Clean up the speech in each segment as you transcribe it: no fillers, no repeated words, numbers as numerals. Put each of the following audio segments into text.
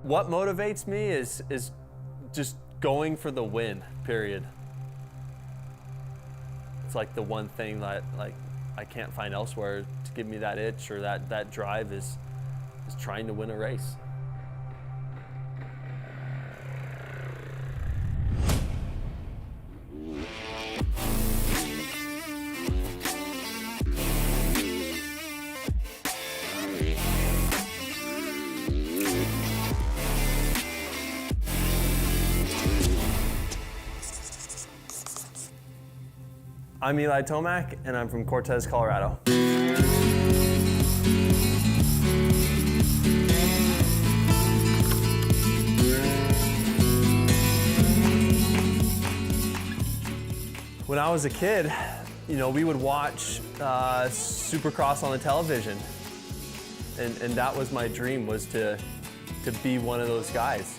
What motivates me is just going for the win, period. It's like the one thing that I can't find elsewhere to give me that itch or that drive is trying to win a race. I'm Eli Tomac, and I'm from Cortez, Colorado. When I was a kid, you know, we would watch Supercross on the television, and that was my dream, was to be one of those guys.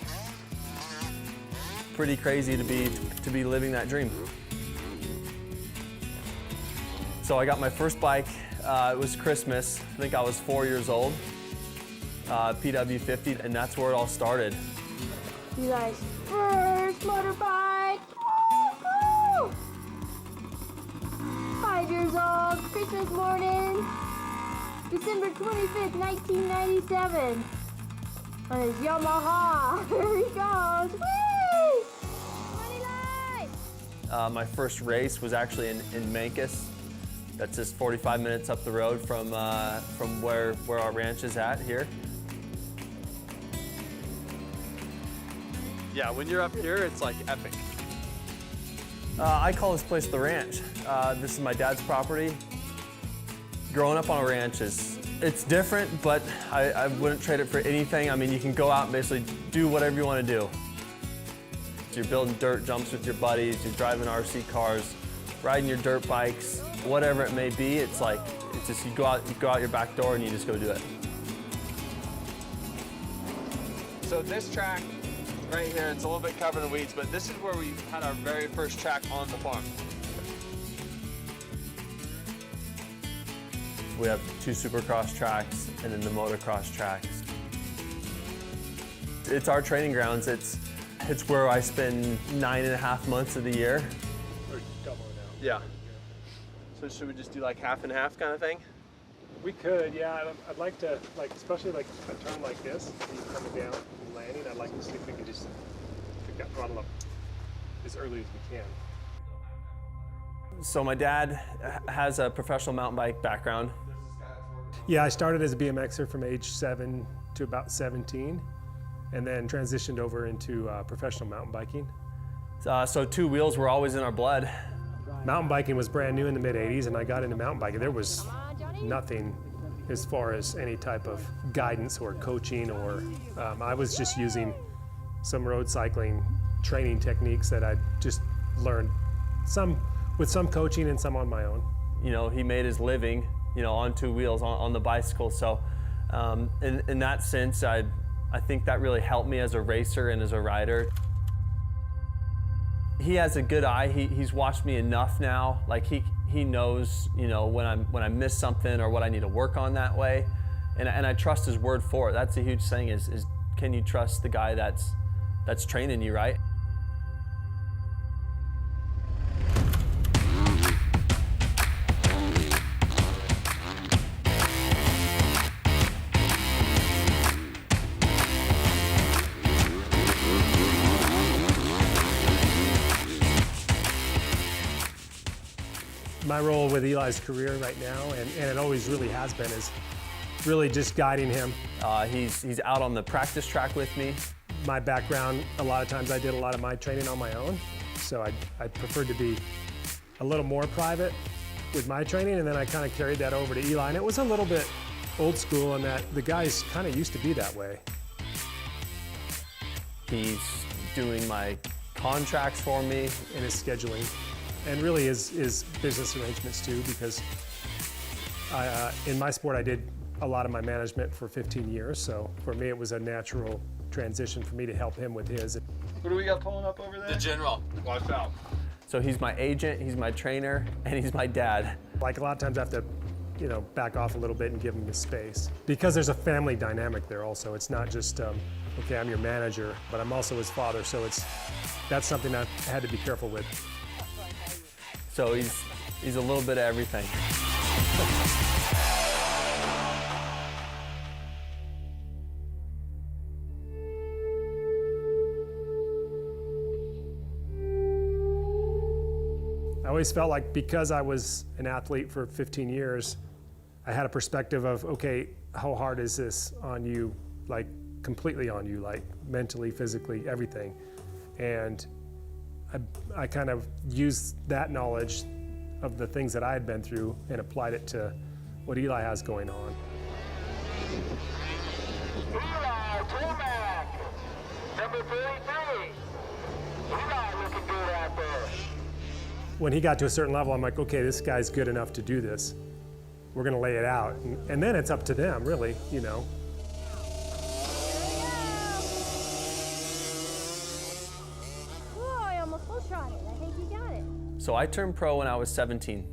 Pretty crazy to be living that dream. So I got my first bike, it was Christmas, I think I was 4 years old, PW50, and that's where it all started. You guys, first motorbike, woo-hoo! 5 years old, Christmas morning, December 25th, 1997, on his Yamaha, here he goes, whee! Money light! My first race was actually in Mancus. That's just 45 minutes up the road from where our ranch is at here. Yeah, when you're up here, it's like epic. I call this place the ranch. This is my dad's property. Growing up on a ranch it's different, but I wouldn't trade it for anything. I mean, you can go out and basically do whatever you want to do. You're building dirt jumps with your buddies, you're driving RC cars, riding your dirt bikes, whatever it may be. It's just you go out your back door and you just go do it. So this track right here, it's a little bit covered in weeds, but this is where we had our very first track on the farm. We have 2 Supercross tracks and then the motocross tracks. It's our training grounds. It's where I spend 9.5 months of the year. Yeah. So should we just do like half and half kind of thing? We could, yeah. I'd like to, especially like a turn like this, and you coming down and landing, I'd like to see if we can just pick that throttle up as early as we can. So my dad has a professional mountain bike background. Yeah, I started as a BMXer from age 7 to about 17, and then transitioned over into professional mountain biking. So 2 wheels were always in our blood. Mountain biking was brand new in the mid-'80s, and I got into mountain biking. There was nothing as far as any type of guidance or coaching, or I was just using some road cycling training techniques that I just learned, some with some coaching and some on my own. You know, he made his living, you know, on 2 wheels, on the bicycle. So in that sense, I think that really helped me as a racer and as a rider. He has a good eye. He's watched me enough now. Like he knows, you know, when I miss something or what I need to work on that way, and I trust his word for it. That's a huge thing. Is can you trust the guy that's training you, right? My role with Eli's career right now, and it always really has been, is really just guiding him. He's out on the practice track with me. My background, a lot of times I did a lot of my training on my own, so I preferred to be a little more private with my training, and then I kind of carried that over to Eli, and it was a little bit old school in that the guys kind of used to be that way. He's doing my contracts for me. And his scheduling, and really his business arrangements too, because in my sport I did a lot of my management for 15 years, so for me it was a natural transition for me to help him with his. What do we got pulling up over there? The General. Watch out. So he's my agent, he's my trainer, and he's my dad. Like a lot of times I have to, you know, back off a little bit and give him his space. Because there's a family dynamic there also. It's not just, okay, I'm your manager, but I'm also his father, so that's something I had to be careful with. So he's a little bit of everything. I always felt like because I was an athlete for 15 years, I had a perspective of, okay, how hard is this on you, like completely on you, like mentally, physically, everything. And I kind of used that knowledge of the things that I had been through and applied it to what Eli has going on. Eli Tomac, number 33. Eli looking good out there. When he got to a certain level, I'm like, okay, this guy's good enough to do this. We're gonna lay it out. And then it's up to them, really, you know. Oh, I almost full shot it. I think you got it. So I turned pro when I was 17.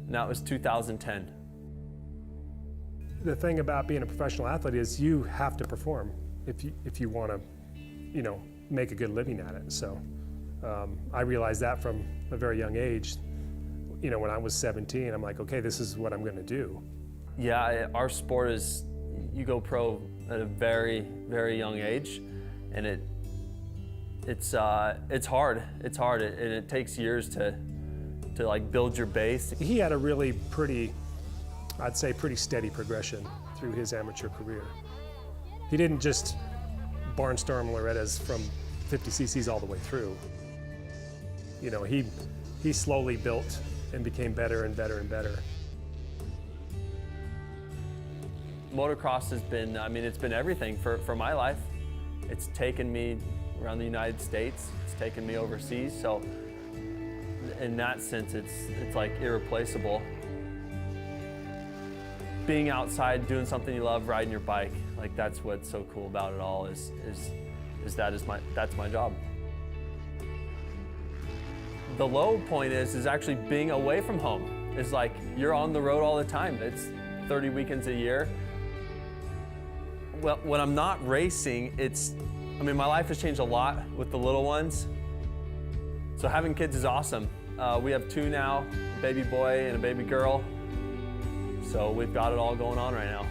And that was 2010. The thing about being a professional athlete is you have to perform if you want to, you know, make a good living at it. So I realized that from a very young age. You know, when I was 17, I'm like, okay, this is what I'm going to do. Yeah, our sport is, you go pro at a very, very young age, and it's hard. It's hard, and it takes years to like build your base. He had a really pretty, I'd say pretty steady progression through his amateur career. He didn't just barnstorm Loretta's from 50 cc's all the way through. You know, he slowly built and became better and better and better. Motocross has been, I mean, it's been everything for my life. It's taken me around the United States. It's taken me overseas. So in that sense, it's like irreplaceable. Being outside, doing something you love, riding your bike, like that's what's so cool about it all is that's my job. The low point is actually being away from home. It's like you're on the road all the time. It's 30 weekends a year. Well, when I'm not racing, I mean, my life has changed a lot with the little ones. So having kids is awesome. We have 2 now, a baby boy and a baby girl. So we've got it all going on right now.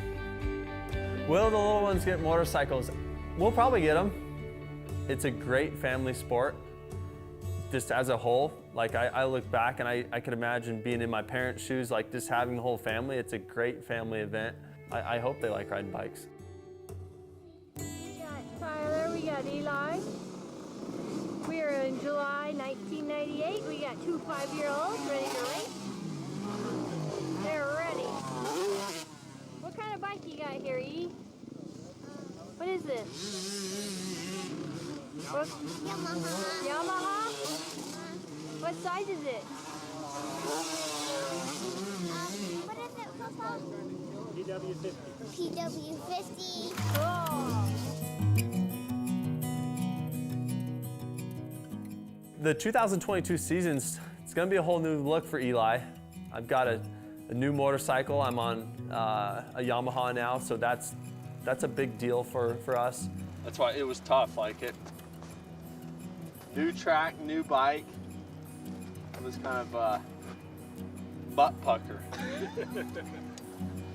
Will the little ones get motorcycles? We'll probably get them. It's a great family sport. Just as a whole, like I look back and I could imagine being in my parents' shoes, like just having the whole family. It's a great family event. I hope they like riding bikes. We got Tyler, we got Eli. We're in July 1998. We got 2 5-year-olds ready to race. They're ready. What kind of bike you got here, E? What is this? What? Yamaha. Yamaha? What size is it? What is it called? PW50. Oh. The 2022 season's, it's gonna be a whole new look for Eli. I've got a new motorcycle. I'm on a Yamaha now, so that's a big deal for us. That's why it was tough. Like new track, new bike. It was kind of butt pucker.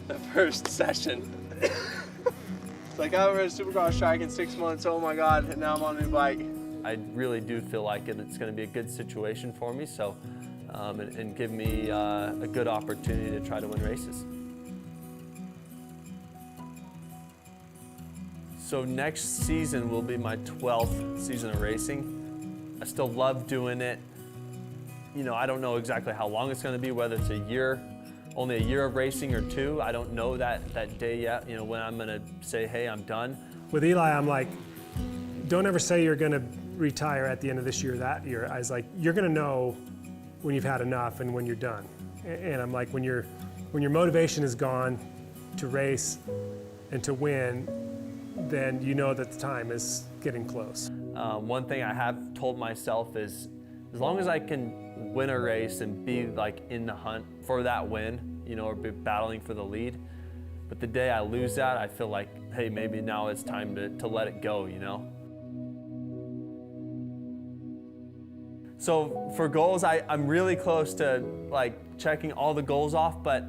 The first session. It's like I was at a Supercross track in 6 months. Oh my God! And now I'm on a new bike. I really do feel like it's going to be a good situation for me, so and give me a good opportunity to try to win races. So next season will be my 12th season of racing. I still love doing it. You know, I don't know exactly how long it's going to be, whether it's a year, only a year of racing or 2. I don't know that day yet, you know, when I'm going to say, hey, I'm done. With Eli, I'm like, don't ever say you're going to retire at the end of this year or that year. I was like, you're going to know when you've had enough and when you're done. And I'm like, when your motivation is gone to race and to win, then you know that the time is getting close. One thing I have told myself is, as long as I can win a race and be like in the hunt for that win, you know, or be battling for the lead. But the day I lose that, I feel like, hey, maybe now it's time to let it go, you know? So for goals, I'm really close to like checking all the goals off, but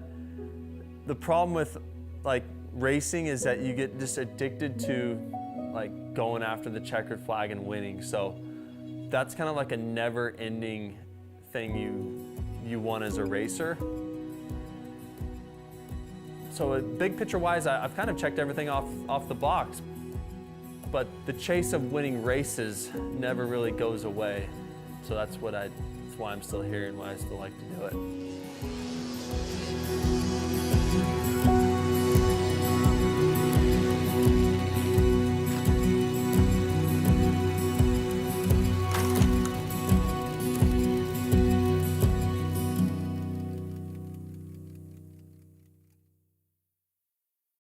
the problem with like racing is that you get just addicted to like going after the checkered flag and winning. So that's kind of like a never-ending thing you want as a racer. So big picture-wise, I've kind of checked everything off the box, but the chase of winning races never really goes away. So that's why I'm still here and why I still like to do it.